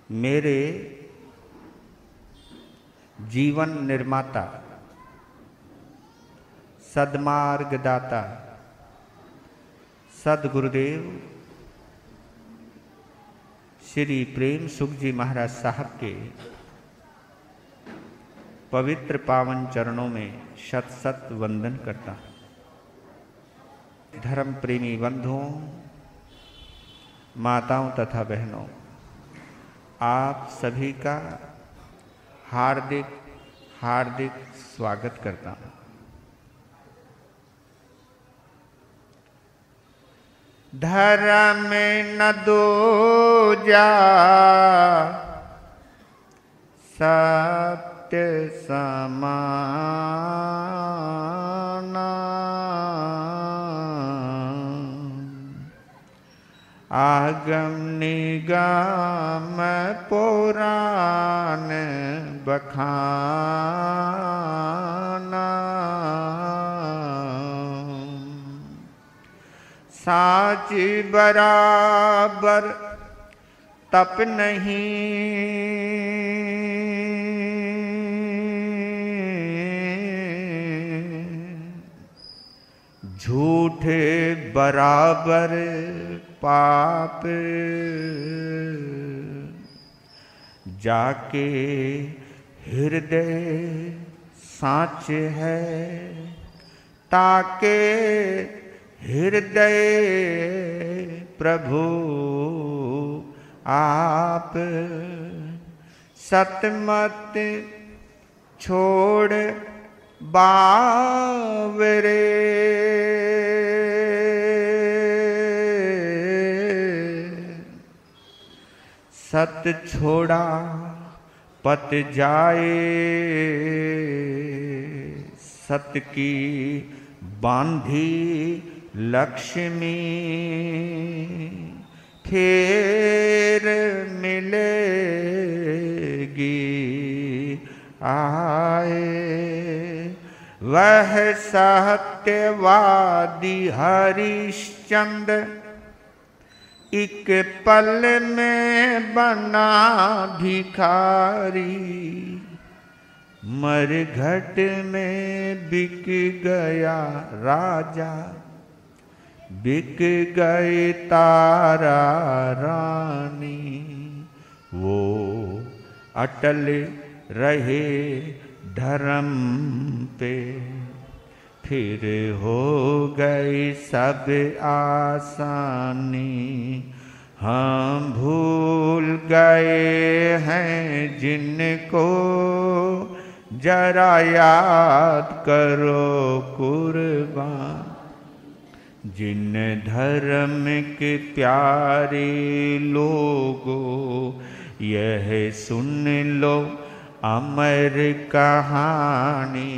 मेरे जीवन निर्माता, सद्मार्गदाता सद्गुरुदेव श्री प्रेम सुख जी महाराज साहब के पवित्र पावन चरणों में शत शत वंदन करता हूँ। धर्म प्रेमी बंधुओं, माताओं तथा बहनों, आप सभी का हार्दिक हार्दिक स्वागत करता हूँ। धर्म न दूजा सत्य समाना, आगम निगम पुराण बखाना, साच बराबर तप नहीं, झूठे बराबर पाप, जाके हृदय साच है, ताके हृदय प्रभु आप, सतमत छोड़ बावरे, सत छोड़ा पत जाए, सत की बांधी लक्ष्मी, फिर मिलेगी आए, वह सत्यवादी हरिश्चंद्र एक पल में बना भिखारी, मरघट में बिक गया राजा, बिक गए तारा रानी, वो अटल रहे धर्म पे, फिर हो गई सब आसानी, हम भूल गए हैं जिनको जरा याद करो कुर्बान, जिन धर्म के प्यारे लोगों यह सुन लो अमर कहानी,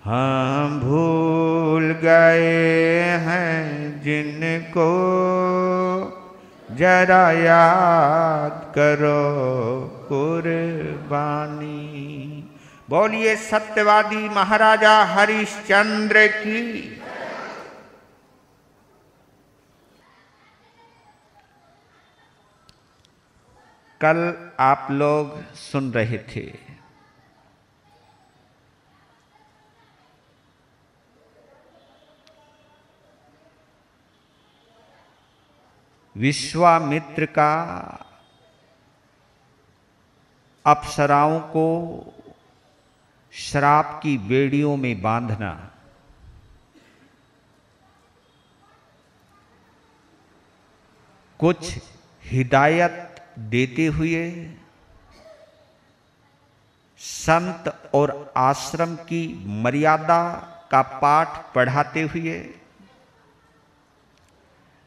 हम भूल गए हैं जिनको जरा याद करो कुर्बानी। बोलिए सत्यवादी महाराजा हरिश्चंद्र की। कल आप लोग सुन रहे थे विश्वामित्र का अप्सराओं को श्राप की बेड़ियों में बांधना, कुछ हिदायत देते हुए, संत और आश्रम की मर्यादा का पाठ पढ़ाते हुए,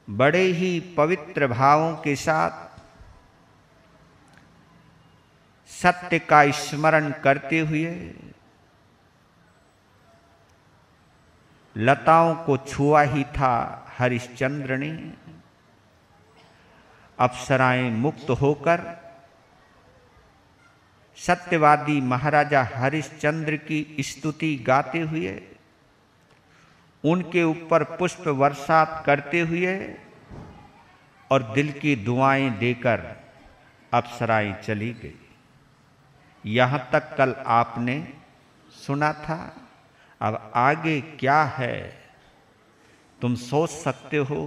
बड़े ही पवित्र भावों के साथ सत्य का स्मरण करते हुए, लताओं को छुआ ही था हरिश्चंद्र ने। अप्सराएं मुक्त होकर सत्यवादी महाराजा हरिश्चंद्र की स्तुति गाते हुए, उनके ऊपर पुष्प वर्षात करते हुए और दिल की दुआएं देकर अप्सराएं चली गई। यहां तक कल आपने सुना था। अब आगे क्या है तुम सोच सकते हो।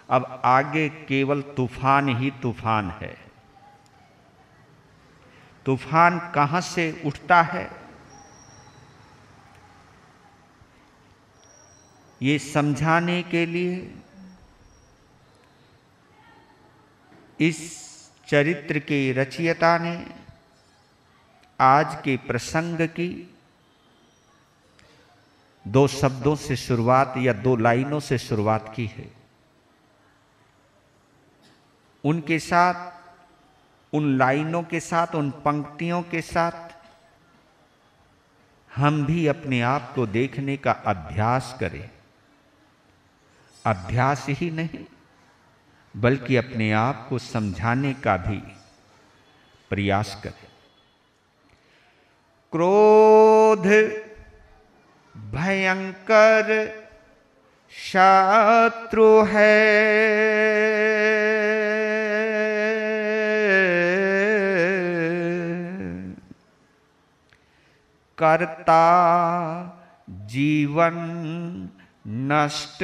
अब आगे केवल तूफान ही तूफान है। तूफान कहां से उठता है ये समझाने के लिए इस चरित्र के रचयिता ने आज के प्रसंग की 2 शब्दों से शुरुआत या 2 लाइनों से शुरुआत की है। उनके साथ, उन लाइनों के साथ, उन पंक्तियों के साथ हम भी अपने आप को देखने का अभ्यास करें। अभ्यास ही नहीं बल्कि अपने आप को समझाने का भी प्रयास करें। क्रोध भयंकर शत्रु है, करता जीवन नष्ट,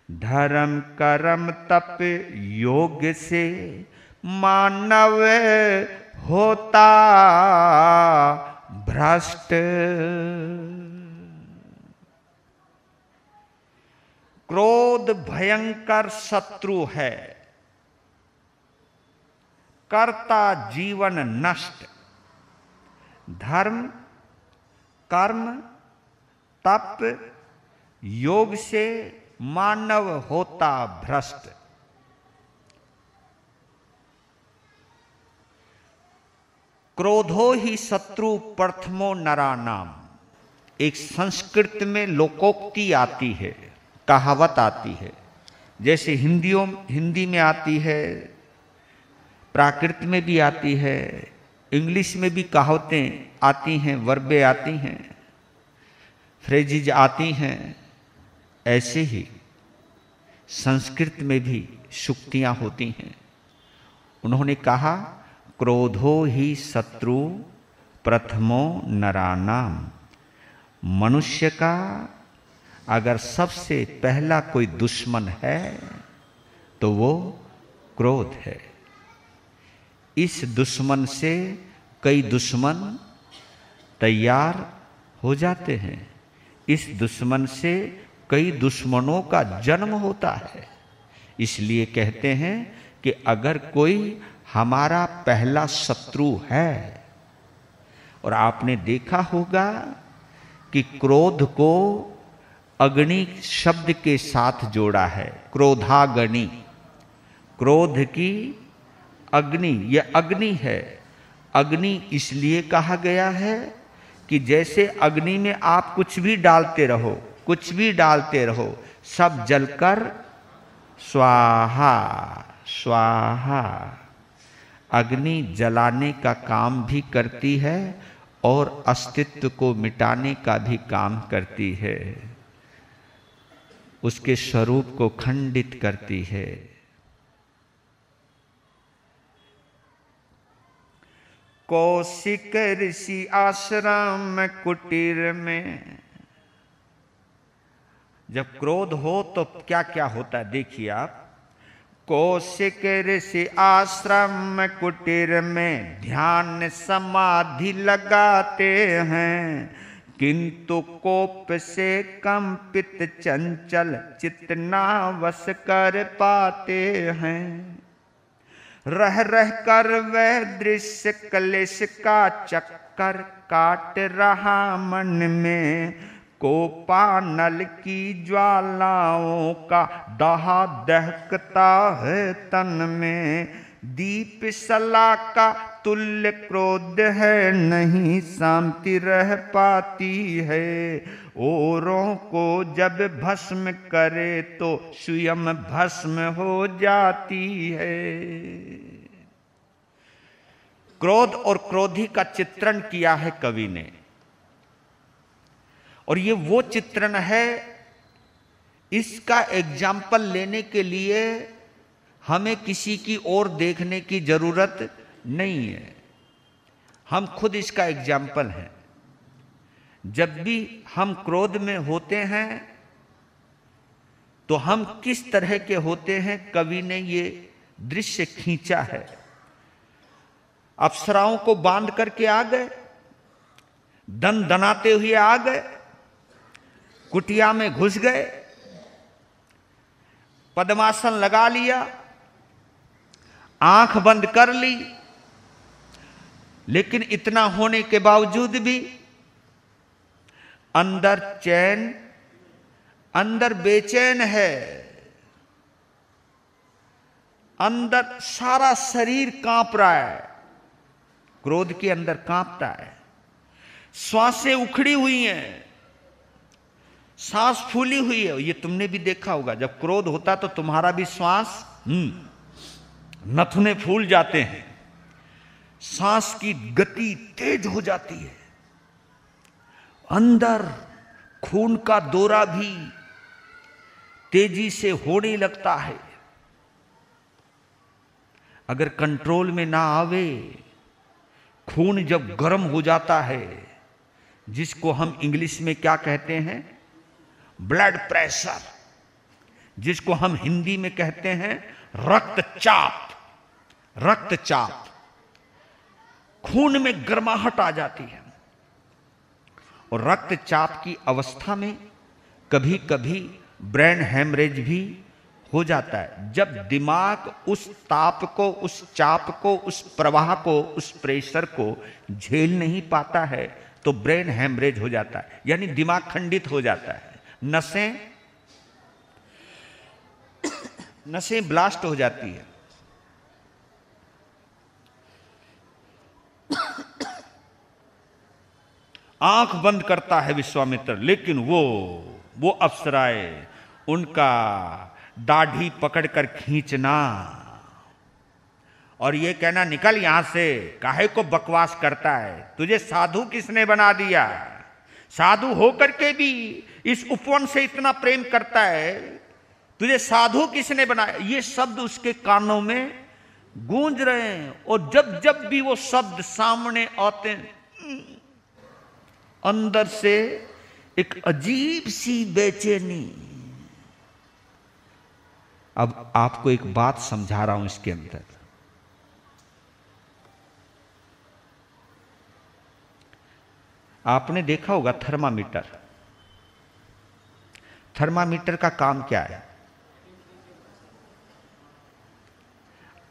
धर्म कर्म तप योग से मानव होता भ्रष्ट। क्रोध भयंकर शत्रु है, करता जीवन नष्ट, धर्म कर्म तप योग से मानव होता भ्रष्ट। क्रोधो ही शत्रु प्रथमो नरानाम, एक संस्कृत में लोकोक्ति आती है, कहावत आती है। जैसे हिंदी में आती है, प्राकृत में भी आती है, इंग्लिश में भी कहावतें आती हैं, वर्बें आती हैं, फ्रेजिज आती हैं। ऐसे ही संस्कृत में भी शुक्तियां होती हैं। उन्होंने कहा क्रोधो ही शत्रु प्रथमो नरानाम। मनुष्य का अगर सबसे पहला कोई दुश्मन है तो वो क्रोध है। इस दुश्मन से कई दुश्मन तैयार हो जाते हैं। इस दुश्मन से कई दुश्मनों का जन्म होता है। इसलिए कहते हैं कि अगर कोई हमारा पहला शत्रु है, और आपने देखा होगा कि क्रोध को अग्नि शब्द के साथ जोड़ा है, क्रोधाग्नि। क्रोध की अग्नि, यह अग्नि है। अग्नि इसलिए कहा गया है कि जैसे अग्नि में आप कुछ भी डालते रहो, कुछ भी डालते रहो, सब जलकर स्वाहा स्वाहा। अग्नि जलाने का काम भी करती है और अस्तित्व को मिटाने का भी काम करती है, उसके स्वरूप को खंडित करती है। कौशिक ऋषि आश्रम कुटीर में जब क्रोध हो तो क्या क्या होता है, देखिए आप। कौशिक ऋषि आश्रम कुटीर में ध्यान समाधि लगाते हैं, किंतु कोप से कंपित चंचल चित्त ना वश कर पाते हैं। रह रह कर वह दृश्य क्लेश का चक्कर काट रहा मन में, कोपानल की ज्वालाओं का दहा दहकता है तन में। दीप सला का तुल्य क्रोध है, नहीं शांति रह पाती है। औरों को जब भस्म करे तो स्वयं भस्म हो जाती है। क्रोध और क्रोधी का चित्रण किया है कवि ने, और ये वो चित्रण है, इसका एग्जाम्पल लेने के लिए हमें किसी की ओर देखने की जरूरत नहीं है। हम खुद इसका एग्जाम्पल हैं। जब भी हम क्रोध में होते हैं तो हम किस तरह के होते हैं, कवि ने ये दृश्य खींचा है। अप्सराओं को बांध करके आ गए, दन दनाते हुए आ गए, कुटिया में घुस गए, पद्मासन लगा लिया, आंख बंद कर ली, लेकिन इतना होने के बावजूद भी अंदर चैन, अंदर बेचैन है, अंदर सारा शरीर कांप रहा है, क्रोध के अंदर कांपता है, श्वासें उखड़ी हुई हैं, सांस फूली हुई है। ये तुमने भी देखा होगा, जब क्रोध होता तो तुम्हारा भी श्वास नथुने फूल जाते हैं, सांस की गति तेज हो जाती है, अंदर खून का दौरा भी तेजी से होने लगता है। अगर कंट्रोल में ना आवे, खून जब गर्म हो जाता है, जिसको हम इंग्लिश में क्या कहते हैं, ब्लड प्रेशर, जिसको हम हिंदी में कहते हैं रक्तचाप, रक्तचाप, खून में गर्माहट आ जाती है। और रक्तचाप की अवस्था में कभी कभी ब्रेन हेमरेज भी हो जाता है। जब दिमाग उस ताप को, उस चाप को, उस प्रवाह को, उस प्रेशर को झेल नहीं पाता है तो ब्रेन हेमरेज हो जाता है, यानी दिमाग खंडित हो जाता है, नसें ब्लास्ट हो जाती है। आंख बंद करता है विश्वामित्र, लेकिन वो अप्सराएं, उनका दाढ़ी पकड़कर खींचना और ये कहना निकल यहां से, काहे को बकवास करता है, तुझे साधु किसने बना दिया, साधु होकर के भी इस उपवन से इतना प्रेम करता है, तुझे साधु किसने बनाया। ये शब्द उसके कानों में गूंज रहे हैं। और जब जब भी वो शब्द सामने आते हैं, अंदर से एक अजीब सी बेचैनी। अब आपको एक बात समझा रहा हूं इसके अंदर। आपने देखा होगा थर्मामीटर, थर्मामीटर का काम क्या है,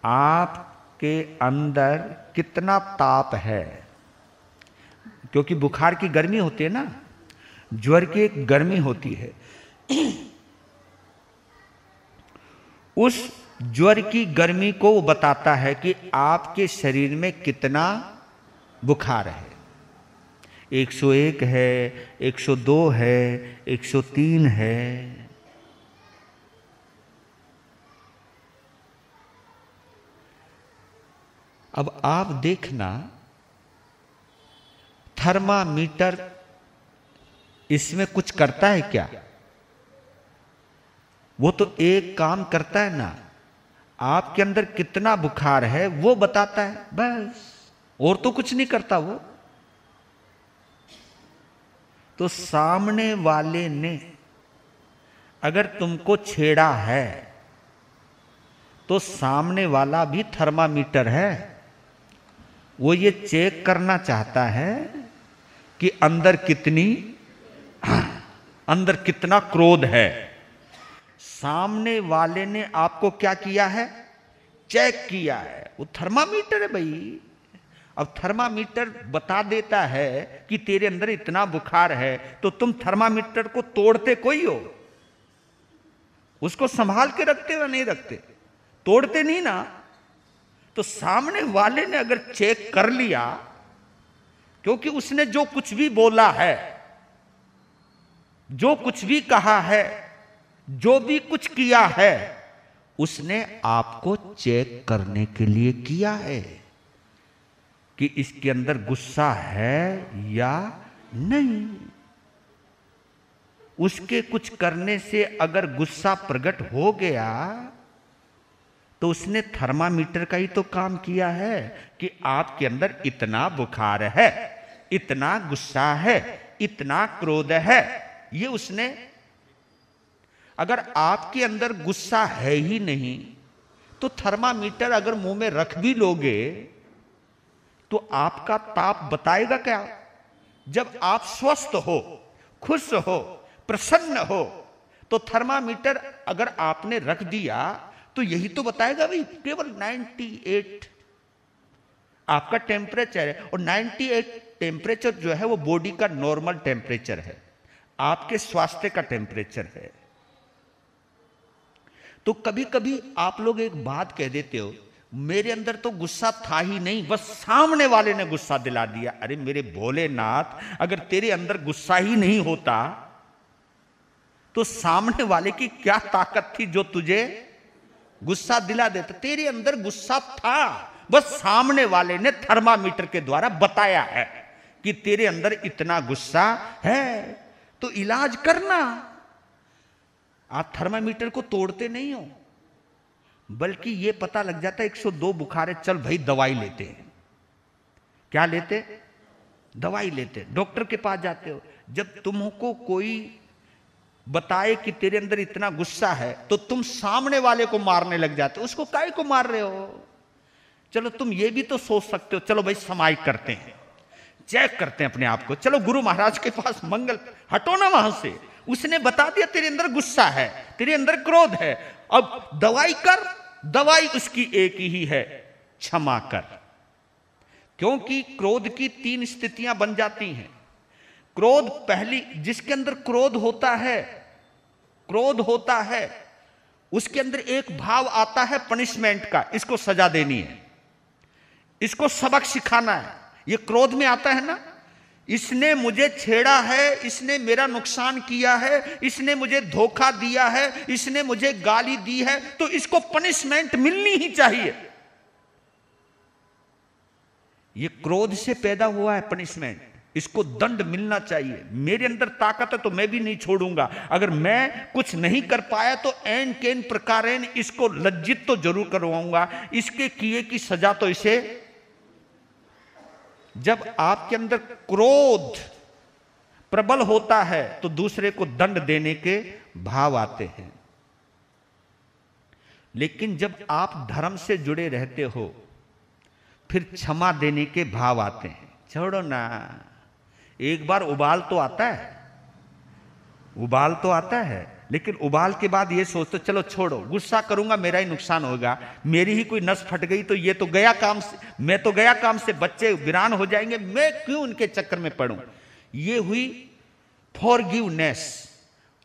आपके अंदर कितना ताप है, क्योंकि बुखार की गर्मी होती है ना, ज्वर की एक गर्मी होती है, उस ज्वर की गर्मी को वो बताता है कि आपके शरीर में कितना बुखार है। 101 है, 102 है, 103 है। अब आप देखना, थर्मामीटर इसमें कुछ करता है क्या? वो तो एक काम करता है ना, आपके अंदर कितना बुखार है वो बताता है, बस, और तो कुछ नहीं करता वो। तो सामने वाले ने अगर तुमको छेड़ा है तो सामने वाला भी थर्मामीटर है, वो ये चेक करना चाहता है कि अंदर कितना क्रोध है। सामने वाले ने आपको क्या किया है, चेक किया है, वो थर्मामीटर है भाई। अब थर्मामीटर बता देता है कि तेरे अंदर इतना बुखार है, तो तुम थर्मामीटर को तोड़ते कोई हो, उसको संभाल के रखते हो नहीं रखते, तोड़ते नहीं ना। तो सामने वाले ने अगर चेक कर लिया, क्योंकि उसने जो कुछ भी बोला है, जो कुछ भी कहा है, जो भी कुछ किया है, उसने आपको चेक करने के लिए किया है कि इसके अंदर गुस्सा है या नहीं। उसके कुछ करने से अगर गुस्सा प्रकट हो गया तो उसने थर्मामीटर का ही तो काम किया है कि आपके अंदर इतना बुखार है, इतना गुस्सा है, इतना क्रोध है। ये उसने, अगर आपके अंदर गुस्सा है ही नहीं तो थर्मामीटर अगर मुंह में रख भी लोगे तो आपका ताप बताएगा क्या? जब आप स्वस्थ हो, खुश हो, प्रसन्न हो, तो थर्मामीटर अगर आपने रख दिया तो यही तो बताएगा भाई केवल 98 आपका टेम्परेचर है। और 98 टेम्परेचर जो है वो बॉडी का नॉर्मल टेम्परेचर है, आपके स्वास्थ्य का टेम्परेचर है। तो कभी कभी आप लोग एक बात कह देते हो, मेरे अंदर तो गुस्सा था ही नहीं, बस सामने वाले ने गुस्सा दिला दिया। अरे मेरे भोलेनाथ, अगर तेरे अंदर गुस्सा ही नहीं होता तो सामने वाले की क्या ताकत थी जो तुझे गुस्सा दिला देता? तेरे अंदर गुस्सा था, बस सामने वाले ने थर्मामीटर के द्वारा बताया है कि तेरे अंदर इतना गुस्सा है, तो इलाज करना। आप थर्मामीटर को तोड़ते नहीं हो, बल्कि ये पता लग जाता है 102 बुखार है, चल भाई दवाई लेते हैं। क्या लेते? दवाई लेते। डॉक्टर के पास जाते हो। जब तुमको कोई बताए कि तेरे अंदर इतना गुस्सा है तो तुम सामने वाले को मारने लग जाते हो। उसको काहे को मार रहे हो? चलो तुम ये भी तो सोच सकते हो, चलो भाई समाई करते हैं, चेक करते हैं अपने आप को, चलो गुरु महाराज के पास मंगल, हटो ना वहां से। उसने बता दिया तेरे अंदर गुस्सा है, तेरे अंदर क्रोध है, अब दवाई कर। दवाई उसकी एक ही है, क्षमा कर। क्योंकि क्रोध की 3 स्थितियां बन जाती हैं। क्रोध पहली, जिसके अंदर क्रोध होता है उसके अंदर एक भाव आता है पनिशमेंट का, इसको सजा देनी है, इसको सबक सिखाना है। ये क्रोध में आता है ना, इसने मुझे छेड़ा है, इसने मेरा नुकसान किया है, इसने मुझे धोखा दिया है, इसने मुझे गाली दी है, तो इसको पनिशमेंट मिलनी ही चाहिए। ये क्रोध से पैदा हुआ है पनिशमेंट, इसको दंड मिलना चाहिए। मेरे अंदर ताकत है तो मैं भी नहीं छोड़ूंगा। अगर मैं कुछ नहीं कर पाया तो एन केन प्रकारेण इसको लज्जित तो जरूर करवाऊंगा, इसके किए की सजा तो इसे। जब आपके अंदर क्रोध प्रबल होता है तो दूसरे को दंड देने के भाव आते हैं। लेकिन जब आप धर्म से जुड़े रहते हो फिर क्षमा देने के भाव आते हैं। छोड़ो ना, एक बार उबाल तो आता है, लेकिन उबाल के बाद ये सोचते चलो छोड़ो, गुस्सा करूंगा मेरा ही नुकसान होगा, मेरी ही कोई नस फट गई तो ये तो गया काम से, मैं तो गया काम से, बच्चे वीरान हो जाएंगे, मैं क्यों उनके चक्कर में पड़ूं। ये हुई फॉरगिवनेस।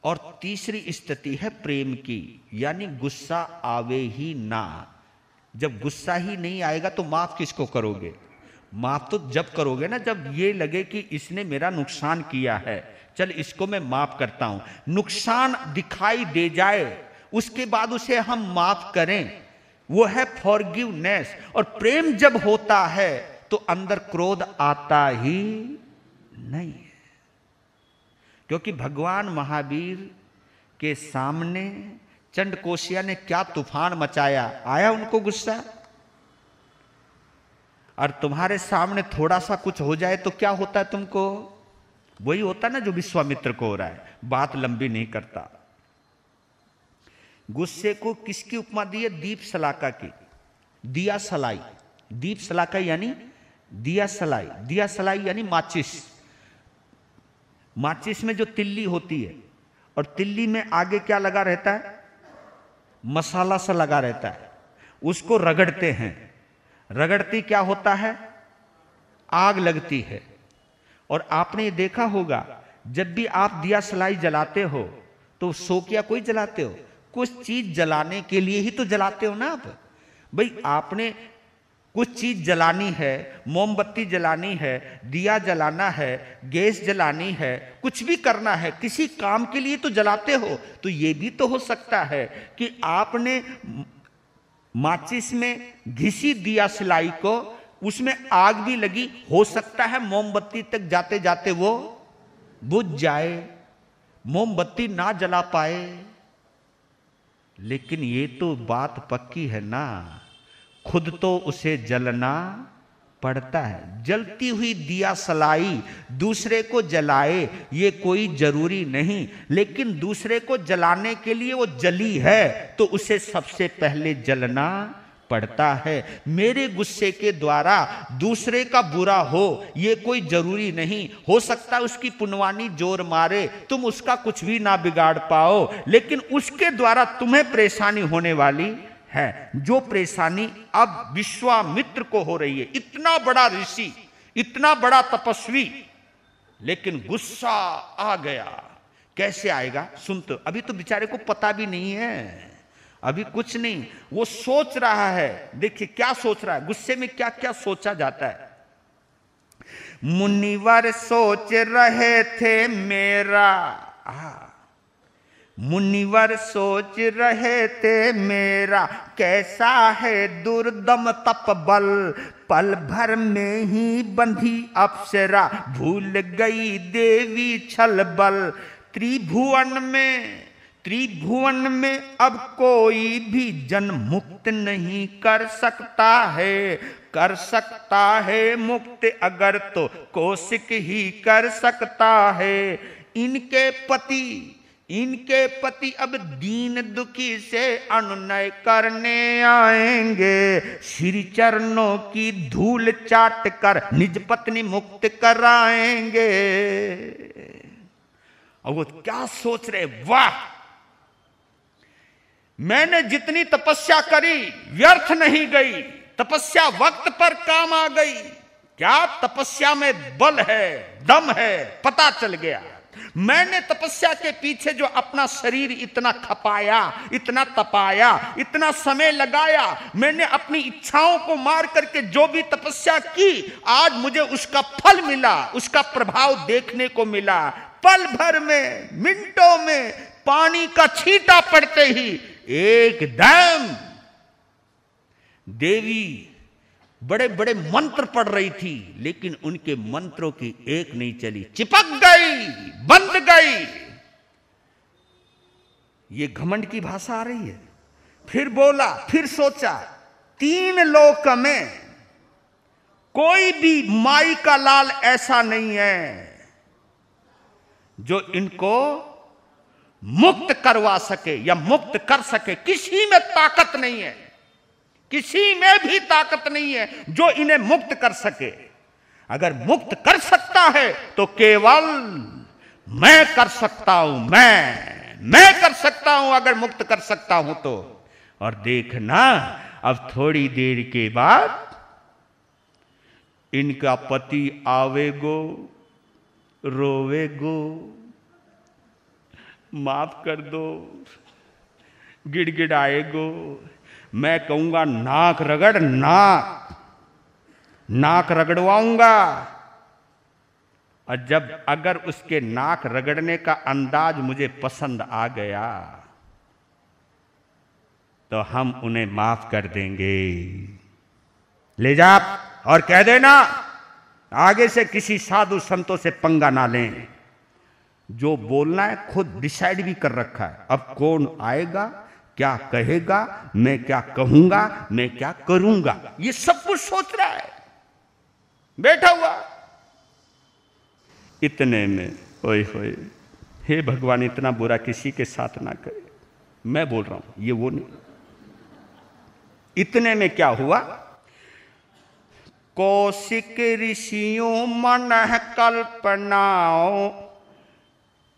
और तीसरी स्थिति है प्रेम की, यानी गुस्सा आवे ही ना। जब गुस्सा ही नहीं आएगा तो माफ किसको करोगे? माफ तो जब करोगे ना जब ये लगे कि इसने मेरा नुकसान किया है, चल इसको मैं माफ करता हूं। नुकसान दिखाई दे जाए उसके बाद उसे हम माफ करें, वो है फॉरगिवनेस। और प्रेम जब होता है तो अंदर क्रोध आता ही नहीं है। क्योंकि भगवान महावीर के सामने चंडकोशिया ने क्या तूफान मचाया, आया उनको गुस्सा? और तुम्हारे सामने थोड़ा सा कुछ हो जाए तो क्या होता है तुमको? वही होता ना जो विश्वामित्र को हो रहा है। बात लंबी नहीं करता। गुस्से को किसकी उपमा दी है? दीप सलाका की। दिया सलाई, दीप सलाका यानी दिया सलाई, दिया सलाई यानी माचिस। माचिस में जो तिल्ली होती है और तिल्ली में आगे क्या लगा रहता है? मसाला सा लगा रहता है, उसको रगड़ते हैं। रगड़ती क्या होता है? आग लगती है। और आपने ये देखा होगा जब भी आप दिया सलाई जलाते हो तो सोकिया कोई जलाते हो, कुछ चीज जलाने के लिए ही तो जलाते हो ना आप। भाई आपने कुछ चीज जलानी है, मोमबत्ती जलानी है, दिया जलाना है, गैस जलानी है, कुछ भी करना है, किसी काम के लिए तो जलाते हो। तो ये भी तो हो सकता है कि आपने माचिस में घिसी दिया सलाई को, उसमें आग भी लगी, हो सकता है मोमबत्ती तक जाते जाते वो बुझ जाए, मोमबत्ती ना जला पाए। लेकिन ये तो बात पक्की है ना, खुद तो उसे जलना पड़ता है। जलती हुई दिया सलाई दूसरे को जलाए ये कोई जरूरी नहीं, लेकिन दूसरे को जलाने के लिए वो जली है तो उसे सबसे पहले जलना पड़ता है। मेरे गुस्से के द्वारा दूसरे का बुरा हो ये कोई जरूरी नहीं, हो सकता है उसकी पुनवानी जोर मारे, तुम उसका कुछ भी ना बिगाड़ पाओ, लेकिन उसके द्वारा तुम्हें परेशानी होने वाली है। जो परेशानी अब विश्वामित्र को हो रही है, इतना बड़ा ऋषि, इतना बड़ा तपस्वी, लेकिन गुस्सा आ गया। कैसे आएगा सुन, तो अभी तो बेचारे को पता भी नहीं है, अभी कुछ नहीं, वो सोच रहा है। देखिए क्या सोच रहा है, गुस्से में क्या क्या सोचा जाता है। मुनिवर सोच रहे थे मेरा, मुनिवर सोच रहे थे मेरा कैसा है दुर्दम तप बल, पल भर में ही बंधी अप्सरा भूल गई देवी छल बल। त्रिभुवन में अब कोई भी जन मुक्त नहीं कर सकता है मुक्त अगर तो कौशिक ही कर सकता है। इनके पति अब दीन दुखी से अनुनय करने आएंगे, श्री चरणों की धूल चाट कर निज पत्नी मुक्त कराएंगे। और वो क्या सोच रहे, वाह मैंने जितनी तपस्या करी व्यर्थ नहीं गई, तपस्या वक्त पर काम आ गई। क्या तपस्या में बल है, दम है, पता चल गया। मैंने तपस्या के पीछे जो अपना शरीर इतना खपाया, इतना तपाया, इतना समय लगाया, मैंने अपनी इच्छाओं को मार करके जो भी तपस्या की, आज मुझे उसका फल मिला, उसका प्रभाव देखने को मिला। पल भर में, मिनटों में पानी का छींटा पड़ते ही एकदम देवी बड़े बड़े मंत्र पढ़ रही थी, लेकिन उनके मंत्रों की एक नहीं चली, चिपक गई, बंद गई। ये घमंड की भाषा आ रही है। फिर बोला, फिर सोचा, 3 लोक में कोई भी माई का लाल ऐसा नहीं है जो इनको मुक्त करवा सके या मुक्त कर सके। किसी में ताकत नहीं है, किसी में भी ताकत नहीं है जो इन्हें मुक्त कर सके। अगर मुक्त कर सकता है तो केवल मैं कर सकता हूं, मैं कर सकता हूं अगर मुक्त कर सकता हूं तो। और देखना अब थोड़ी देर के बाद इनका पति आवेगो, रोवेगो, माफ कर दो, गिड़गिड़ाएगो। मैं कहूंगा नाक रगड़, नाक रगड़वाऊंगा। और जब अगर उसके नाक रगड़ने का अंदाज मुझे पसंद आ गया तो हम उन्हें माफ कर देंगे। ले जा और कह देना आगे से किसी साधु संतों से पंगा ना लें। जो बोलना है खुद डिसाइड भी कर रखा है। अब कौन आएगा, क्या कहेगा, मैं क्या कहूंगा, मैं क्या करूंगा, ये सब कुछ सोच रहा है बैठा हुआ। इतने में ओए होए, हे भगवान इतना बुरा किसी के साथ ना करे। मैं बोल रहा हूं, ये वो नहीं। इतने में क्या हुआ, कौशिक ऋषियों मन कल्पनाओं,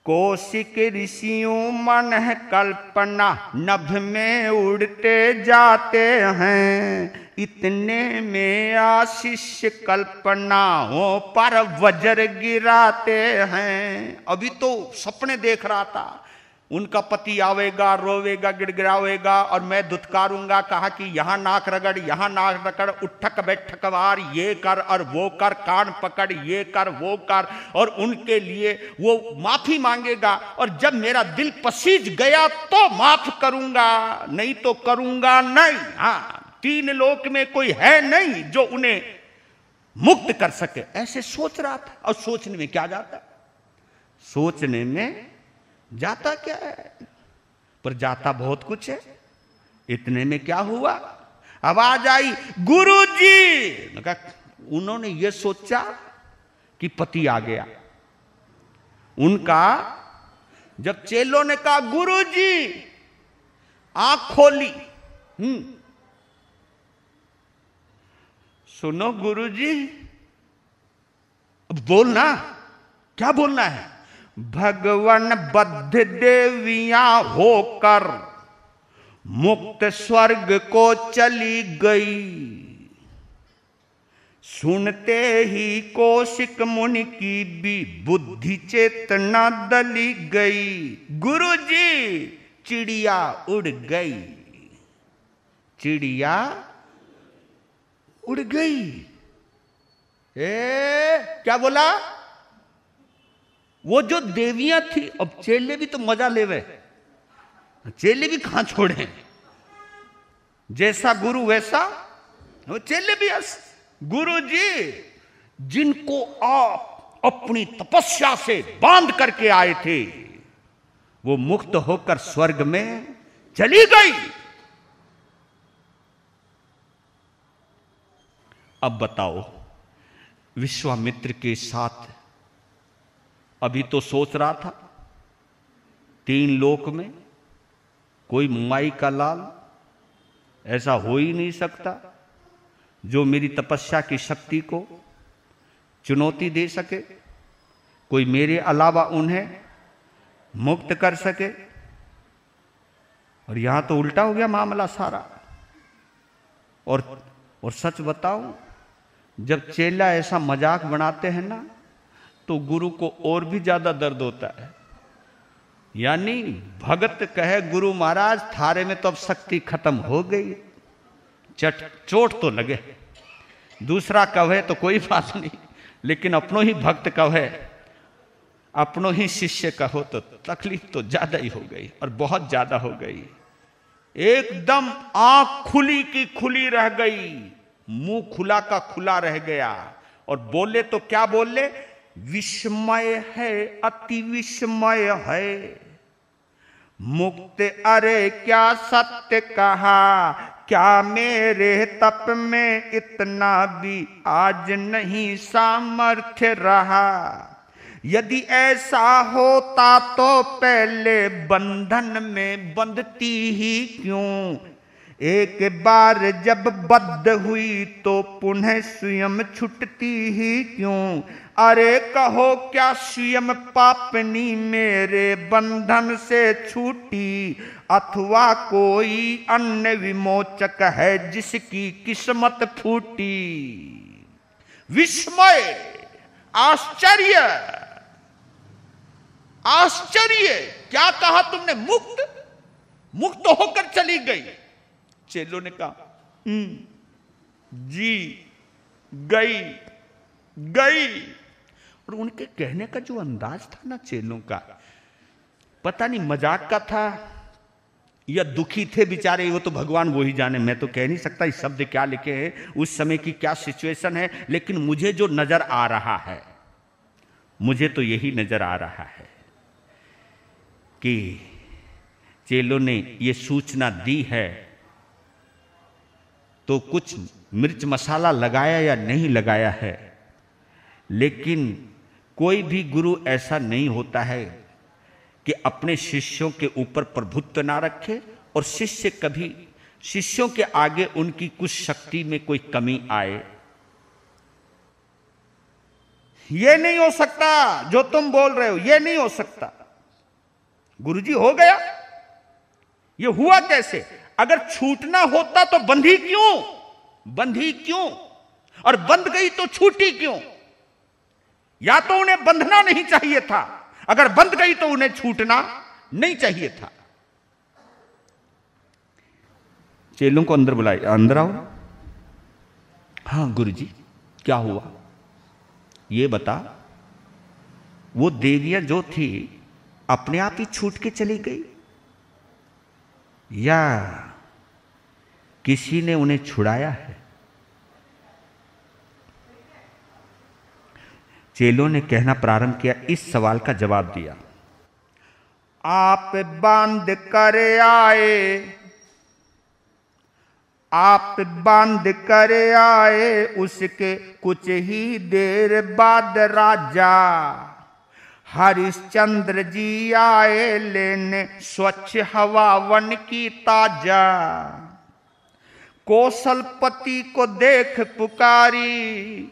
कौशिक ऋषियों मन कल्पना नभ में उड़ते जाते हैं। इतने में आशीष कल्पनाओं पर वज्र गिराते हैं। अभी तो सपने देख रहा था, उनका पति आवेगा, रोवेगा, गिड़गिड़ावेगा और मैं दुत्कारूंगा। कहा कि यहां नाक रगड़, यहां नाक रगड़, उठक बैठक वार, ये कर और वो कर, कान पकड़, ये कर वो कर। और उनके लिए वो माफी मांगेगा और जब मेरा दिल पसीज गया तो माफ करूंगा, नहीं तो करूंगा नहीं। हाँ, 3 लोक में कोई है नहीं जो उन्हें मुक्त कर सके। ऐसे सोच रहा था। और सोचने में क्या जाता, सोचने में जाता क्या है। पर जाता बहुत कुछ है। इतने में क्या हुआ, आवाज आई, गुरुजी। उन्होंने ये सोचा कि पति आ गया उनका। जब चेलों ने कहा गुरुजी, आंख खोली, सुनो गुरुजी, अब बोलना, क्या बोलना है। भगवान बद्ध देवियां होकर मुक्त स्वर्ग को चली गई। सुनते ही कौशिक मुनि की भी बुद्धि चेतना दली गई। गुरुजी, चिड़िया उड़ गई, चिड़िया उड़ गई। क्या बोला? वो जो देवियां थी, अब चेले भी तो मजा ले गए, चेले भी कहां छोड़े, जैसा गुरु वैसा वो चेले भी। गुरुजी, जिनको आप अपनी तपस्या से बांध करके आए थे, वो मुक्त होकर स्वर्ग में चली गई। अब बताओ, विश्वामित्र के साथ अभी तो सोच रहा था 3 लोक में कोई माई का लाल ऐसा हो ही नहीं सकता जो मेरी तपस्या की शक्ति को चुनौती दे सके, कोई मेरे अलावा उन्हें मुक्त कर सके। और यहां तो उल्टा हो गया मामला सारा। और सच बताऊं, जब चेला ऐसा मजाक बनाते हैं ना, तो गुरु को और भी ज्यादा दर्द होता है। यानी भगत कहे, गुरु महाराज थारे में तो अब शक्ति खत्म हो गई, चोट तो लगे। दूसरा कहे तो कोई बात नहीं, लेकिन अपनों ही भक्त कहे, अपनों ही शिष्य कहो तो तकलीफ तो ज्यादा ही हो गई, और बहुत ज्यादा हो गई। एकदम आंख खुली की खुली रह गई, मुंह खुला का खुला रह गया। और बोले तो क्या बोले, विस्मय है, अति विस्मय है। मुक्त अरे क्या सत्य कहा, क्या मेरे तप में इतना भी आज नहीं सामर्थ्य रहा। यदि ऐसा होता तो पहले बंधन में बंधती ही क्यों। एक बार जब बद्ध हुई तो पुनः स्वयं छुटती ही क्यों। अरे कहो क्या स्वयं पापनी मेरे बंधन से छूटी, अथवा कोई अन्य विमोचक है जिसकी किस्मत फूटी। विस्मय, आश्चर्य, आश्चर्य, क्या कहा तुमने, मुक्त, मुक्त होकर चली गई। चेलों ने कहा जी, गई गई। और उनके कहने का जो अंदाज था ना चेलों का, पता नहीं मजाक का था या दुखी थे बेचारे, वो तो भगवान वो ही जाने। मैं तो कह नहीं सकता इस शब्द क्या लिखे हैं, उस समय की क्या सिचुएशन है। लेकिन मुझे जो नजर आ रहा है, मुझे तो यही नजर आ रहा है कि चेलों ने ये सूचना दी है तो कुछ मिर्च मसाला लगाया या नहीं लगाया है, लेकिन कोई भी गुरु ऐसा नहीं होता है कि अपने शिष्यों के ऊपर प्रभुत्व ना रखे और शिष्य कभी शिष्यों के आगे उनकी कुछ शक्ति में कोई कमी आए। ये नहीं हो सकता जो तुम बोल रहे हो, ये नहीं हो सकता। गुरुजी हो गया, ये हुआ कैसे? अगर छूटना होता तो बंधी क्यों, बंधी क्यों, और बंध गई तो छूटी क्यों? या तो उन्हें बंधना नहीं चाहिए था, अगर बंध गई तो उन्हें छूटना नहीं चाहिए था। चेलों को अंदर बुलाए, अंदर आओ। हाँ गुरुजी, क्या हुआ ये बता। वो देवियां जो थी अपने आप ही छूट के चली गई या किसी ने उन्हें छुड़ाया है? चेलों ने कहना प्रारंभ किया, इस सवाल का जवाब दिया। आप बांध कर आए, आप बांध कर आए, उसके कुछ ही देर बाद राजा हरिश्चंद्र जी आए लेने स्वच्छ हवा वन की ताजा। कौशलपति को देख पुकारी,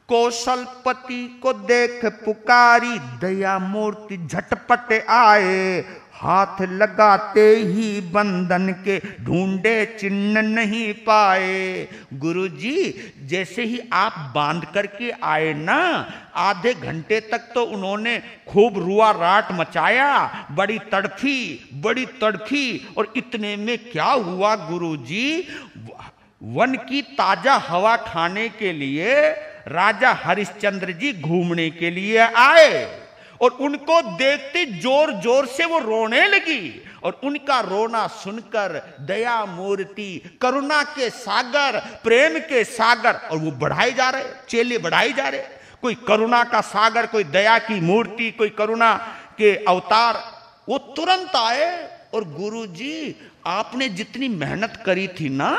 कौशलपति को देख पुकारी, दया मूर्ति झटपट आए, हाथ लगाते ही बंधन के ढूंढे चिन्ह नहीं पाए। गुरुजी जैसे ही आप बांध करके आए ना, आधे घंटे तक तो उन्होंने खूब रुआ राट मचाया, बड़ी तड़फी, और इतने में क्या हुआ गुरुजी, वन की ताजा हवा खाने के लिए राजा हरिश्चंद्र जी घूमने के लिए आए, और उनको देखते जोर जोर से वो रोने लगी, और उनका रोना सुनकर दया मूर्ति, करुणा के सागर, प्रेम के सागर, और वो बढ़ाए जा रहे, चेले बढ़ाए जा रहे, कोई करुणा का सागर, कोई दया की मूर्ति, कोई करुणा के अवतार, वो तुरंत आए। और गुरुजी आपने जितनी मेहनत करी थी ना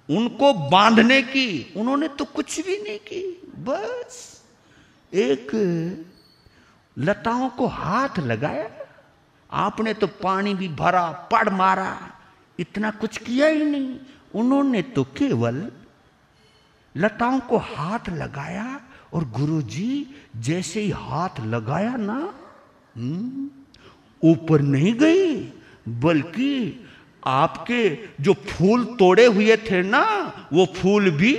उनको बांधने की, उन्होंने तो कुछ भी नहीं की, बस एक लताओं को हाथ लगाया, आपने तो पानी भी भरा, पड़ मारा, इतना कुछ किया ही नहीं। उन्होंने तो केवल लताओं को हाथ लगाया, और गुरुजी जैसे ही हाथ लगाया ना, ऊपर नहीं गई, बल्कि आपके जो फूल तोड़े हुए थे ना, वो फूल भी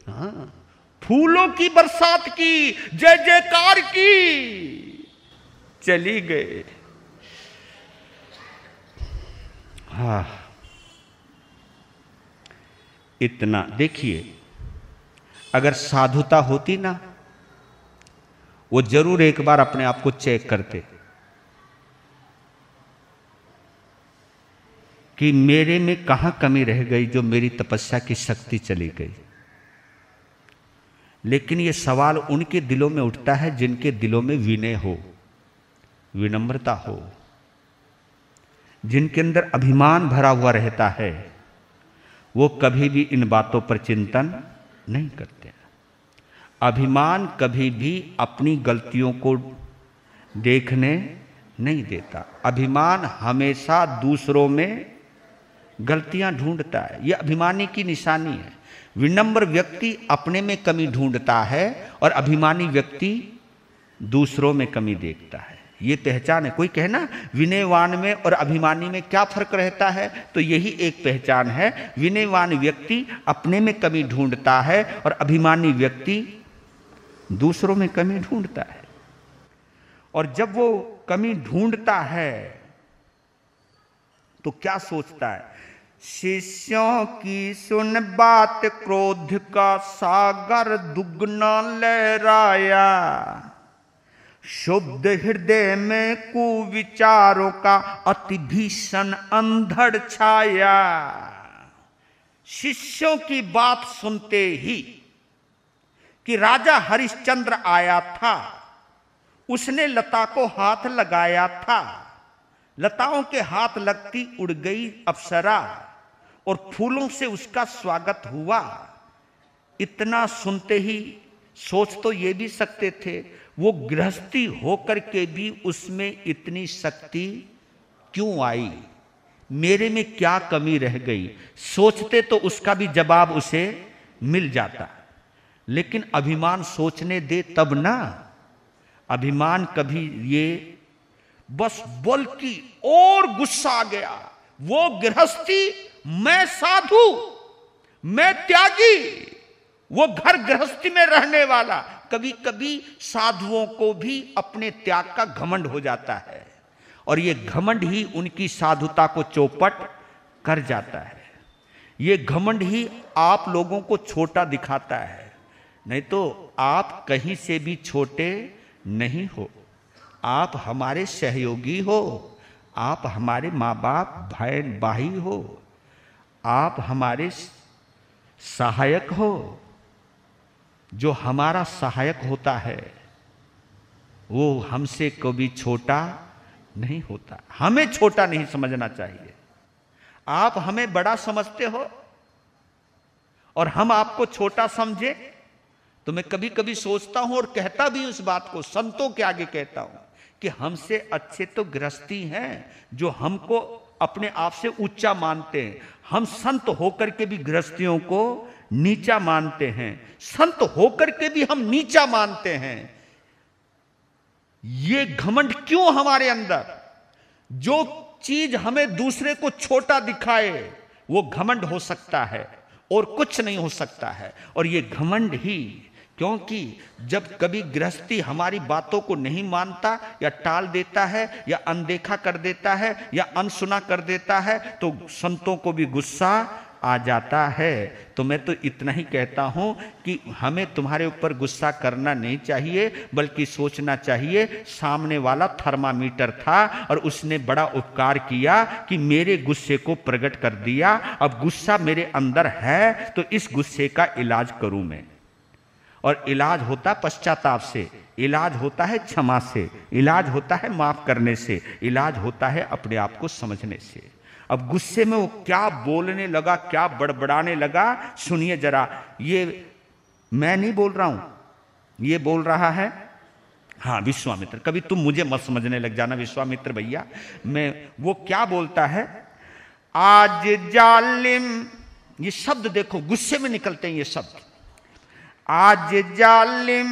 हाँ, फूलों की बरसात की, जय जयकार की, चली गए। हाँ, इतना देखिए, अगर साधुता होती ना, वो जरूर एक बार अपने आप को चेक करते कि मेरे में कहां कमी रह गई जो मेरी तपस्या की शक्ति चली गई। लेकिन यह सवाल उनके दिलों में उठता है जिनके दिलों में विनय हो, विनम्रता हो, जिनके अंदर अभिमान भरा हुआ रहता है। वो कभी भी इन बातों पर चिंतन नहीं करते। अभिमान कभी भी अपनी गलतियों को देखने नहीं देता। अभिमान हमेशा दूसरों में गलतियां ढूंढता है, यह अभिमानी की निशानी है। विनम्र व्यक्ति अपने में कमी ढूंढता है और अभिमानी व्यक्ति दूसरों में कमी देखता है। ये पहचान है। कोई कहे ना विनयवान में और अभिमानी में क्या फर्क रहता है, तो यही एक पहचान है। विनयवान व्यक्ति अपने में कमी ढूंढता है और अभिमानी व्यक्ति दूसरों में कमी ढूंढता है। और जब वो कमी ढूंढता है तो क्या सोचता है, शिष्यों की सुन बात, क्रोध का सागर दुगना लहराया, शुद्ध हृदय में कुविचारों का अति भीषण अंधड़ छाया। शिष्यों की बात सुनते ही कि राजा हरिश्चंद्र आया था, उसने लता को हाथ लगाया था, लताओं के हाथ लगती उड़ गई अप्सरा और फूलों से उसका स्वागत हुआ। इतना सुनते ही सोच तो ये भी सकते थे वो गृहस्थी होकर के भी उसमें इतनी शक्ति क्यों आई, मेरे में क्या कमी रह गई। सोचते तो उसका भी जवाब उसे मिल जाता, लेकिन अभिमान सोचने दे तब ना। अभिमान कभी ये बस बोल की और गुस्सा आ गया, वो गृहस्थी, मैं साधु, मैं त्यागी, वो घर गृहस्थी में रहने वाला। कभी कभी साधुओं को भी अपने त्याग का घमंड हो जाता है और ये घमंड ही उनकी साधुता को चौपट कर जाता है। ये घमंड ही आप लोगों को छोटा दिखाता है, नहीं तो आप कहीं से भी छोटे नहीं हो। आप हमारे सहयोगी हो, आप हमारे माँ बाप भाई भाई हो, आप हमारे सहायक हो। जो हमारा सहायक होता है वो हमसे कभी छोटा नहीं होता। हमें छोटा नहीं समझना चाहिए। आप हमें बड़ा समझते हो और हम आपको छोटा समझे, तो मैं कभी कभी सोचता हूं और कहता भी उस बात को, संतों के आगे कहता हूं कि हमसे अच्छे तो गृहस्थी हैं जो हमको अपने आप से ऊंचा मानते हैं। हम संत होकर के भी गृहस्थियों को नीचा मानते हैं, संत होकर के भी हम नीचा मानते हैं। ये घमंड क्यों हमारे अंदर? जो चीज हमें दूसरे को छोटा दिखाए वो घमंड हो सकता है और कुछ नहीं हो सकता है। और ये घमंड ही, क्योंकि जब कभी गृहस्थी हमारी बातों को नहीं मानता या टाल देता है या अनदेखा कर देता है या अनसुना कर देता है तो संतों को भी गुस्सा आ जाता है। तो मैं तो इतना ही कहता हूं कि हमें तुम्हारे ऊपर गुस्सा करना नहीं चाहिए, बल्कि सोचना चाहिए सामने वाला थर्मामीटर था और उसने बड़ा उपकार किया कि मेरे गुस्से को प्रकट कर दिया। अब गुस्सा मेरे अंदर है तो इस गुस्से का इलाज करूं मैं। और इलाज होता पश्चाताप से, इलाज होता है क्षमा से, इलाज होता है माफ करने से, इलाज होता है अपने आप को समझने से। अब गुस्से में वो क्या बोलने लगा, क्या बड़बड़ाने लगा, सुनिए जरा। ये मैं नहीं बोल रहा हूं, ये बोल रहा है हाँ विश्वामित्र। कभी तुम मुझे मत समझने लग जाना विश्वामित्र भैया। मैं वो क्या बोलता है, आज जालिम, ये शब्द देखो गुस्से में निकलते हैं ये शब्द। आज जालिम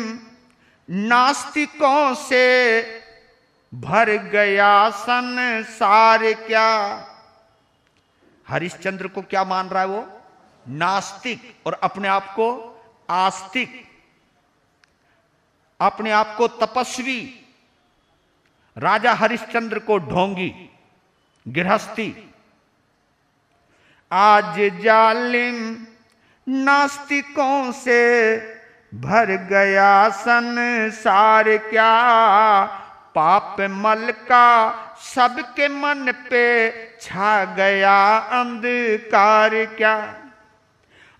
नास्तिकों से भर गया संसार क्या। हरिश्चंद्र को क्या मान रहा है वो? नास्तिक, और अपने आप को आस्तिक, अपने आप को तपस्वी। राजा हरिश्चंद्र को ढोंगी, गृहस्थी। आज जालिम नास्तिकों से भर गया संसार क्या। पाप मल का सबके मन पे छा गया अंधकार क्या।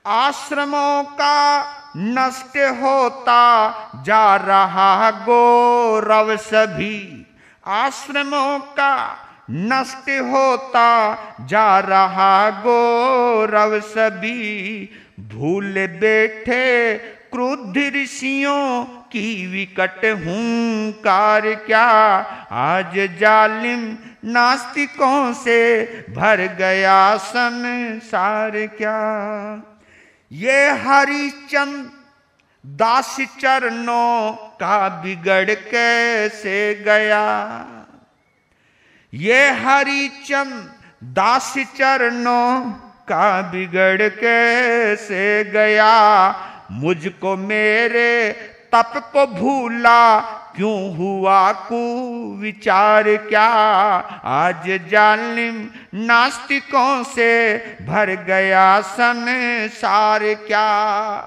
आश्रमों का नष्ट होता जा रहा गौरव सभी। आश्रमों का नष्ट होता जा रहा गौरव सभी। भूल बैठे क्रुद्ध ऋषियों की विकट हुंकार क्या। आज जालिम नास्तिकों से भर गया संसार क्या। ये हरिचंद दास चरणों का बिगड़ कैसे गया। ये हरिचंद दास चरणों का बिगड़ कैसे गया। मुझको मेरे तप को भूला क्यों हुआ कुविचार क्या। आज जालिम नास्तिकों से भर गया संसार क्या।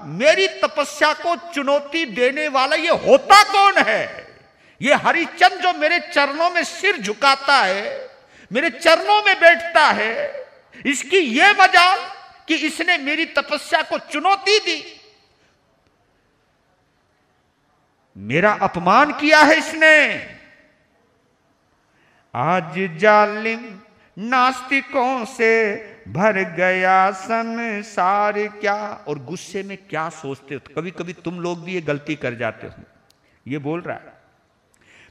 मेरी तपस्या को चुनौती देने वाला ये होता कौन है? ये हरिचंद जो मेरे चरणों में सिर झुकाता है, मेरे चरणों में बैठता है, इसकी ये मजाल कि इसने मेरी तपस्या को चुनौती दी, मेरा अपमान किया है इसने। आज जालिम नास्तिकों से भर गया संसार क्या। और गुस्से में क्या सोचते हो? कभी कभी तुम लोग भी ये गलती कर जाते हो। ये बोल रहा है,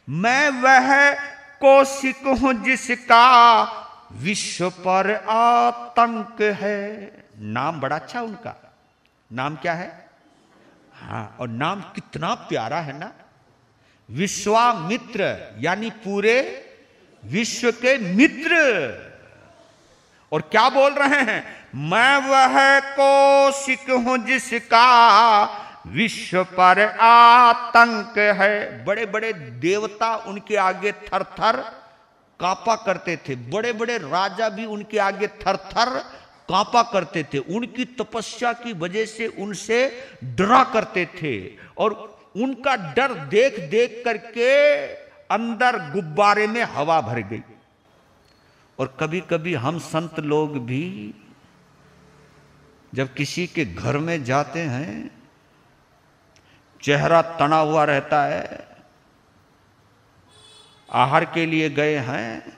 मैं वह कौशिक हूं जिसका विश्व पर आतंक है। नाम बड़ा अच्छा उनका, नाम क्या है? हाँ, और नाम कितना प्यारा है ना, विश्वामित्र, यानी पूरे विश्व के मित्र। और क्या बोल रहे हैं? मैं वह कौशिक हूं जिसका विश्व पर आतंक है। बड़े बड़े देवता उनके आगे थर थर कांपा करते थे, बड़े बड़े राजा भी उनके आगे थर थर कांपा करते थे। उनकी तपस्या की वजह से उनसे डरा करते थे और उनका डर देख देख करके अंदर गुब्बारे में हवा भर गई। और कभी कभी हम संत लोग भी जब किसी के घर में जाते हैं, चेहरा तना हुआ रहता है, आहार के लिए गए हैं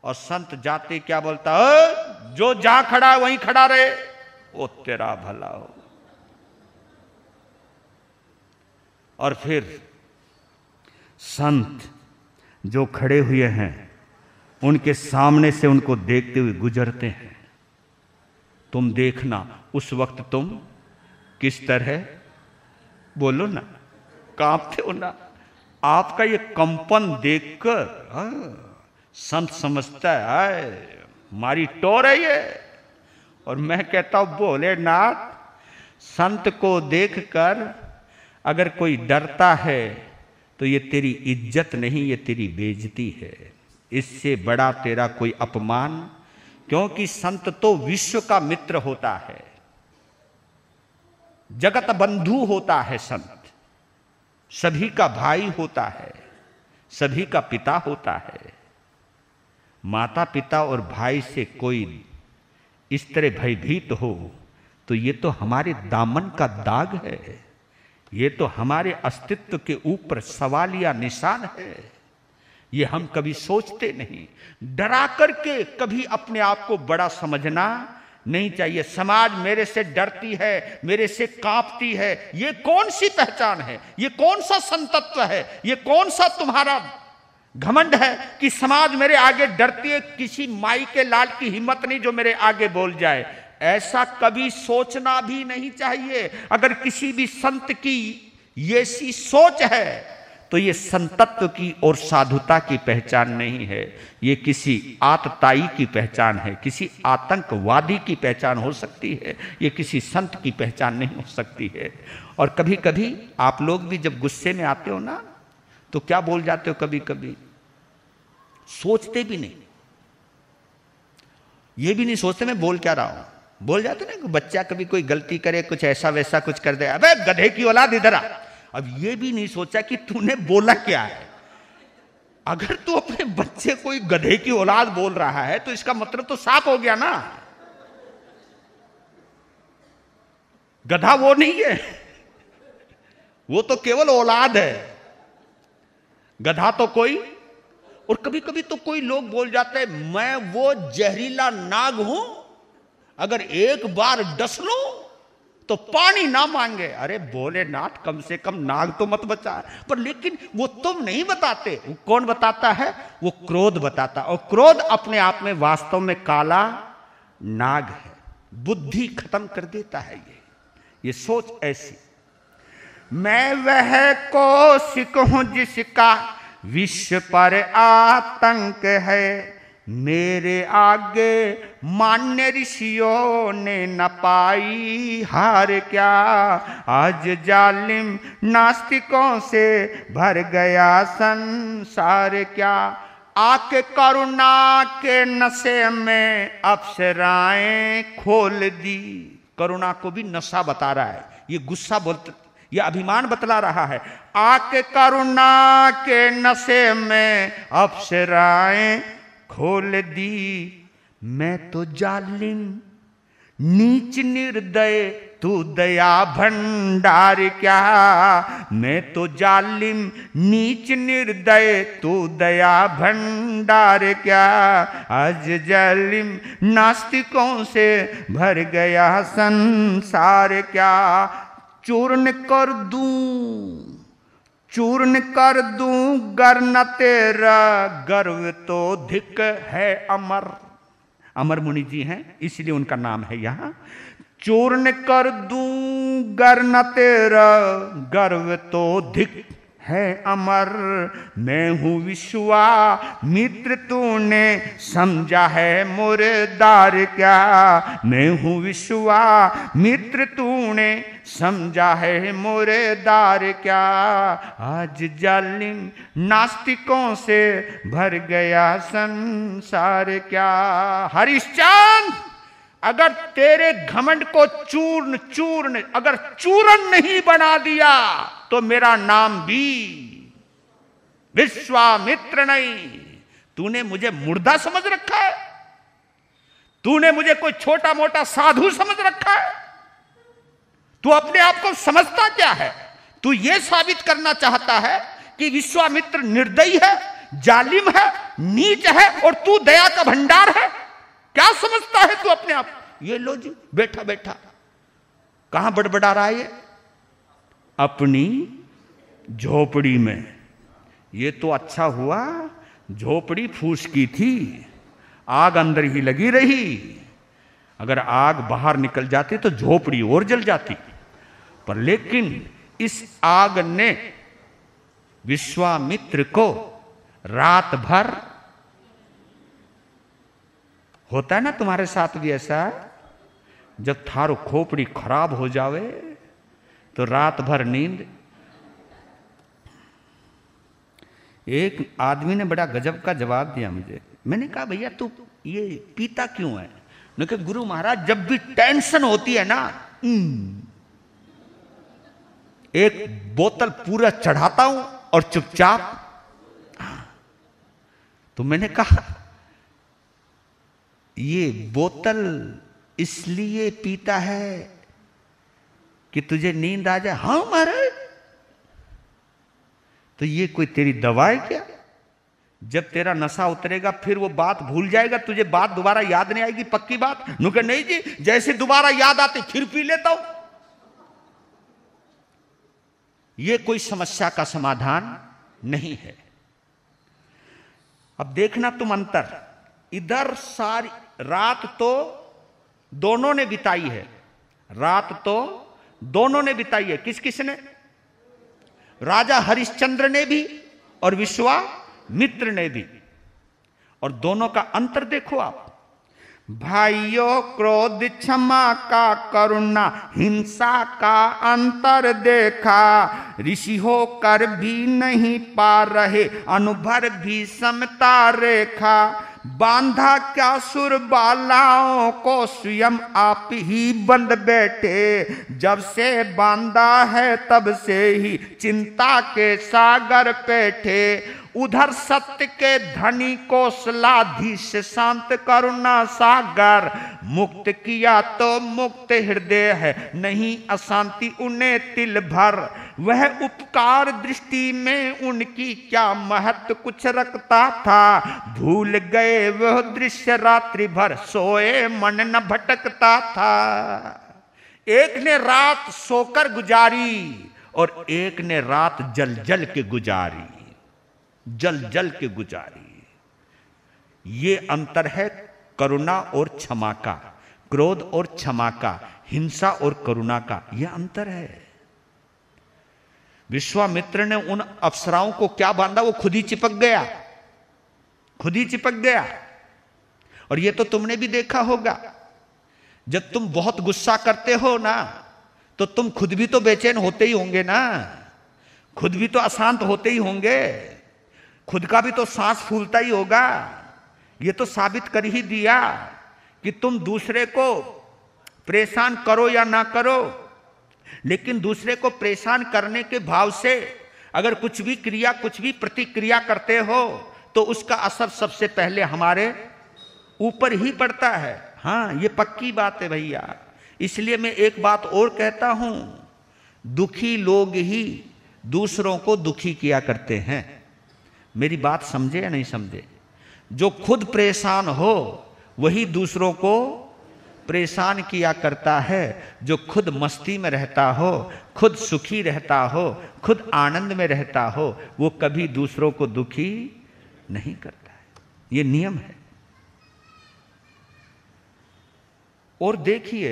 और संत जाते क्या बोलता है, जो जहां खड़ा है वहीं खड़ा रहे, वो तेरा भला हो। और फिर संत जो खड़े हुए हैं उनके सामने से उनको देखते हुए गुजरते हैं। तुम देखना उस वक्त तुम किस तरह, बोलो ना, कांपते हो ना। आपका ये कंपन देखकर संत समझता है हमारी टोर है ये। और मैं कहता हूं भोलेनाथ, संत को देखकर अगर कोई डरता है तो ये तेरी इज्जत नहीं, ये तेरी बेइज्जती है। इससे बड़ा तेरा कोई अपमान, क्योंकि संत तो विश्व का मित्र होता है, जगत बंधु होता है संत, सभी का भाई होता है, सभी का पिता होता है। माता पिता और भाई से कोई इस तरह भयभीत हो तो ये तो हमारे दामन का दाग है, ये तो हमारे अस्तित्व के ऊपर सवालिया निशान है। ये हम कभी सोचते नहीं। डरा करके कभी अपने आप को बड़ा समझना नहीं चाहिए। समाज मेरे से डरती है, मेरे से कांपती है, ये कौन सी पहचान है, ये कौन सा संतत्व है, ये कौन सा तुम्हारा घमंड है कि समाज मेरे आगे डरती है। किसी माई के लाल की हिम्मत नहीं जो मेरे आगे बोल जाए। ऐसा कभी सोचना भी नहीं चाहिए। अगर किसी भी संत की ये सी सोच है तो ये संतत्व की और साधुता की पहचान नहीं है, ये किसी आतताई की पहचान है, किसी आतंकवादी की पहचान हो सकती है, ये किसी संत की पहचान नहीं हो सकती है। और कभी कभी आप लोग भी जब गुस्से में आते हो ना तो क्या बोल जाते हो, कभी कभी सोचते भी नहीं, ये भी नहीं सोचते मैं बोल क्या रहा हूं, बोल जाते ना। बच्चा कभी कोई गलती करे, कुछ ऐसा वैसा कुछ कर दे, अबे गधे की औलाद इधर आ। अब ये भी नहीं सोचा कि तूने बोला क्या है। अगर तू अपने बच्चे कोई गधे की औलाद बोल रहा है तो इसका मतलब तो साफ हो गया ना, गधा वो नहीं है, वो तो केवल औलाद है, गधा तो कोई। और कभी कभी तो कोई लोग बोल जाते हैं मैं वो जहरीला नाग हूं, अगर एक बार डस लूं तो पानी ना मांगे। अरे भोलेनाथ, कम से कम नाग तो मत बचा। पर लेकिन वो तुम नहीं बताते, वो कौन बताता है, वो क्रोध बताता। और क्रोध अपने आप में वास्तव में काला नाग है, बुद्धि खत्म कर देता है। ये सोच ऐसी। मैं वह कौशिक हूं जिसका विश्व पर आतंक है, मेरे आगे मान्य ऋषियों ने न पाई हार क्या। आज जालिम नास्तिकों से भर गया संसार क्या। आके करुणा के नशे में अप्सराएं खोल दी। करुणा को भी नशा बता रहा है, ये गुस्सा बोलता, ये अभिमान बतला रहा है। आके करुणा के नशे में अप्सराएं खोल दी। मैं तो जालिम नीच निर्दय, तू दया भंडार क्या। मैं तो जालिम नीच निर्दय, तू दया भंडार क्या। आज जालिम नास्तिकों से भर गया संसार क्या। चूर्ण कर दूं, चूर्ण कर दूं गर न तेरा गर्व तो धिक है अमर। अमर मुनि जी हैं इसलिए उनका नाम है यहां। चूर्ण कर दूं गर न तेरा गर्व तो धिक है अमर। मैं हूं विश्वामित्र, तूने समझा है मुर्दार क्या। मैं हूं विश्वामित्र, तूने समझा है मुर्दार क्या। आज जालिम नास्तिकों से भर गया संसार क्या। हरिश्चंद्र, अगर तेरे घमंड को चूर्ण चूर्ण अगर चूर्ण नहीं बना दिया तो मेरा नाम भी विश्वामित्र नहीं। तूने मुझे मुर्दा समझ रखा है, तूने मुझे कोई छोटा मोटा साधु समझ रखा है। तू अपने आप को समझता क्या है? तू यह साबित करना चाहता है कि विश्वामित्र निर्दयी है, जालिम है, नीच है, और तू दया का भंडार है। क्या समझता है तू अपने आप? ये लो जी, बैठा बैठा कहां बड़बड़ा रहा है ये? अपनी झोपड़ी में। ये तो अच्छा हुआ झोपड़ी फूस की थी, आग अंदर ही लगी रही। अगर आग बाहर निकल जाती तो झोपड़ी और जल जाती। पर लेकिन इस आग ने विश्वामित्र को रात भर, होता है ना तुम्हारे साथ भी ऐसा, जब थारो खोपड़ी खराब हो जावे तो रात भर नींद। एक आदमी ने बड़ा गजब का जवाब दिया मुझे। मैंने कहा भैया तू ये पीता क्यों है? ने कहा गुरु महाराज जब भी टेंशन होती है ना, एक बोतल पूरा चढ़ाता हूं और चुपचाप। तो मैंने कहा ये बोतल इसलिए पीता है कि तुझे नींद आ जाए? हाँ महाराज। तो ये कोई तेरी दवा है क्या? जब तेरा नशा उतरेगा फिर वो बात भूल जाएगा, तुझे बात दोबारा याद नहीं आएगी, पक्की बात? नुके नहीं जी, जैसे दोबारा याद आती फिर पी लेता हूं। ये कोई समस्या का समाधान नहीं है। अब देखना तुम अंतर, इधर सारी रात तो दोनों ने बिताई है, रात तो दोनों ने बिताई है। किस किस ने? राजा हरिश्चंद्र ने भी और विश्वामित्र ने भी। और दोनों का अंतर देखो आप। भाइयों क्रोध क्षमा का करुणा हिंसा का अंतर देखा, ऋषि होकर भी नहीं पा रहे अनुभर भी समता रेखा। बांधा क्या सुर बालाओं को स्वयं आप ही बंद बैठे, जब से बांधा है तब से ही चिंता के सागर पेठे। उधर सत्य के धनी कौशलाधीश शांत करुणा सागर, मुक्त किया तो मुक्त हृदय है नहीं अशांति उन्हें तिल भर। वह उपकार दृष्टि में उनकी क्या महत्व कुछ रखता था, भूल गए वह दृश्य रात्रि भर सोए मन न भटकता था। एक ने रात सोकर गुजारी और एक ने रात जल जल के गुजारी, जल जल के गुजारी। ये अंतर है करुणा और क्षमा का, क्रोध और क्षमा का, हिंसा और करुणा का, यह अंतर है। विश्वामित्र ने उन अप्सराओं को क्या बांधा? वो खुद ही चिपक गया, खुद ही चिपक गया। और ये तो तुमने भी देखा होगा, जब तुम बहुत गुस्सा करते हो ना तो तुम खुद भी तो बेचैन होते ही होंगे ना, खुद भी तो अशांत होते ही होंगे, खुद का भी तो सांस फूलता ही होगा। ये तो साबित कर ही दिया कि तुम दूसरे को परेशान करो या ना करो, लेकिन दूसरे को परेशान करने के भाव से अगर कुछ भी क्रिया, कुछ भी प्रतिक्रिया करते हो तो उसका असर सबसे पहले हमारे ऊपर ही पड़ता है। हाँ, ये पक्की बात है भैया। इसलिए मैं एक बात और कहता हूं, दुखी लोग ही दूसरों को दुखी किया करते हैं। मेरी बात समझे या नहीं समझे? जो खुद परेशान हो वही दूसरों को परेशान किया करता है। जो खुद मस्ती में रहता हो, खुद सुखी रहता हो, खुद आनंद में रहता हो, वो कभी दूसरों को दुखी नहीं करता है। ये नियम है। और देखिए,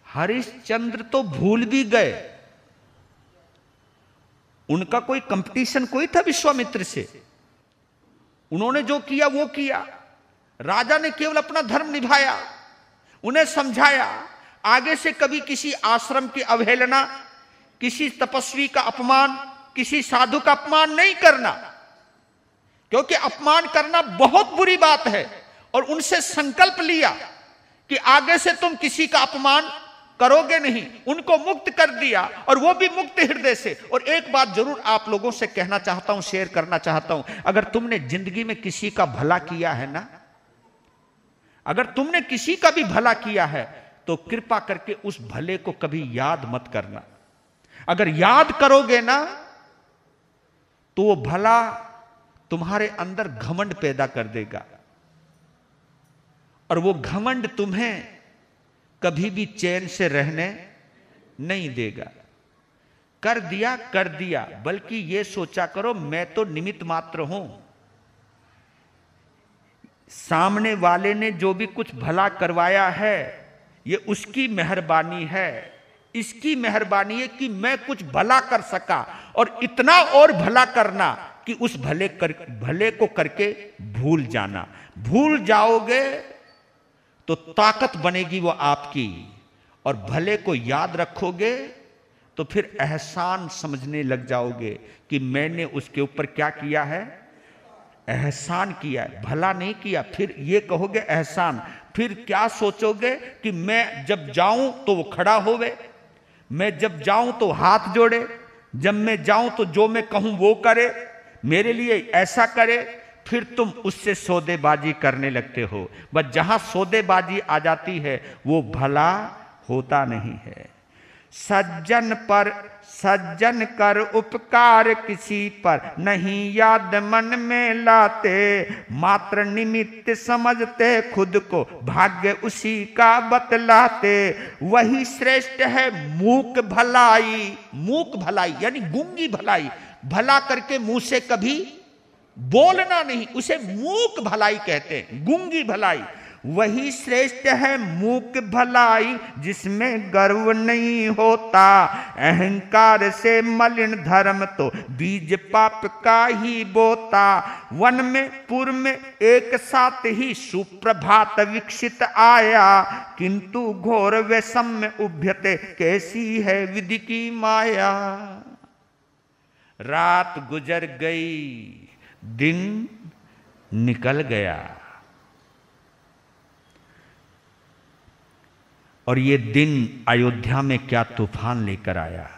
हरिश्चंद्र तो भूल भी गए, उनका कोई कंपटीशन कोई था विश्वामित्र से। उन्होंने जो किया वो किया। राजा ने केवल अपना धर्म निभाया, उन्हें समझाया आगे से कभी किसी आश्रम की अवहेलना, किसी तपस्वी का अपमान, किसी साधु का अपमान नहीं करना, क्योंकि अपमान करना बहुत बुरी बात है। और उनसे संकल्प लिया कि आगे से तुम किसी का अपमान करोगे नहीं। उनको मुक्त कर दिया, और वो भी मुक्त हृदय से। और एक बात जरूर आप लोगों से कहना चाहता हूं, शेयर करना चाहता हूं, अगर तुमने जिंदगी में किसी का भला किया है ना, अगर तुमने किसी का भी भला किया है तो कृपा करके उस भले को कभी याद मत करना। अगर याद करोगे ना तो वो भला तुम्हारे अंदर घमंड पैदा कर देगा, और वो घमंड तुम्हें कभी भी चैन से रहने नहीं देगा। कर दिया, बल्कि ये सोचा करो मैं तो निमित्त मात्र हूं। सामने वाले ने जो भी कुछ भला करवाया है ये उसकी मेहरबानी है, इसकी मेहरबानी है कि मैं कुछ भला कर सका, और इतना और भला करना कि उस भले को करके भूल जाना। भूल जाओगे तो ताकत बनेगी वो आपकी, और भले को याद रखोगे तो फिर एहसान समझने लग जाओगे कि मैंने उसके ऊपर क्या किया है, एहसान किया है, भला नहीं किया। फिर ये कहोगे एहसान, फिर क्या सोचोगे कि मैं जब जाऊं तो वो खड़ा होवे, मैं जब जाऊं तो हाथ जोड़े, जब मैं जाऊं तो जो मैं कहूं वो करे, मेरे लिए ऐसा करे। फिर तुम उससे सौदेबाजी करने लगते हो। बस जहां सौदेबाजी आ जाती है वो भला होता नहीं है। सज्जन कर उपकार किसी पर नहीं याद मन में लाते, मात्र निमित्त समझते खुद को भाग्य उसी का बतलाते। वही श्रेष्ठ है मूक भलाई, मूक भलाई यानी गूंगी भलाई, भला करके मुंह से कभी बोलना नहीं, उसे मूक भलाई कहते हैं, गूंगी भलाई। वही श्रेष्ठ है मूक भलाई जिसमें गर्व नहीं होता, अहंकार से मलिन धर्म तो बीज पाप का ही बोता। वन में पुर में एक साथ ही सुप्रभात विकसित आया, किंतु घोर व्यसम में उभ्यते कैसी है विधि की माया। रात गुजर गई, दिन निकल गया, और ये दिन अयोध्या में क्या तूफान लेकर आया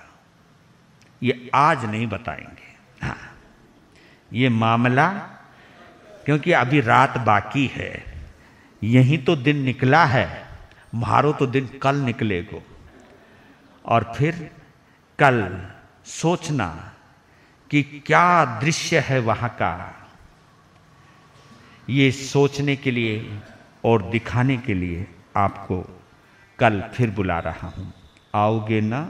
ये आज नहीं बताएंगे। हाँ, ये मामला क्योंकि अभी रात बाकी है, यही तो दिन निकला है, मारो तो दिन कल निकलेगो, और फिर कल सोचना कि क्या दृश्य है वहां का। ये सोचने के लिए और दिखाने के लिए आपको कल फिर बुला रहा हूं। आओगे ना?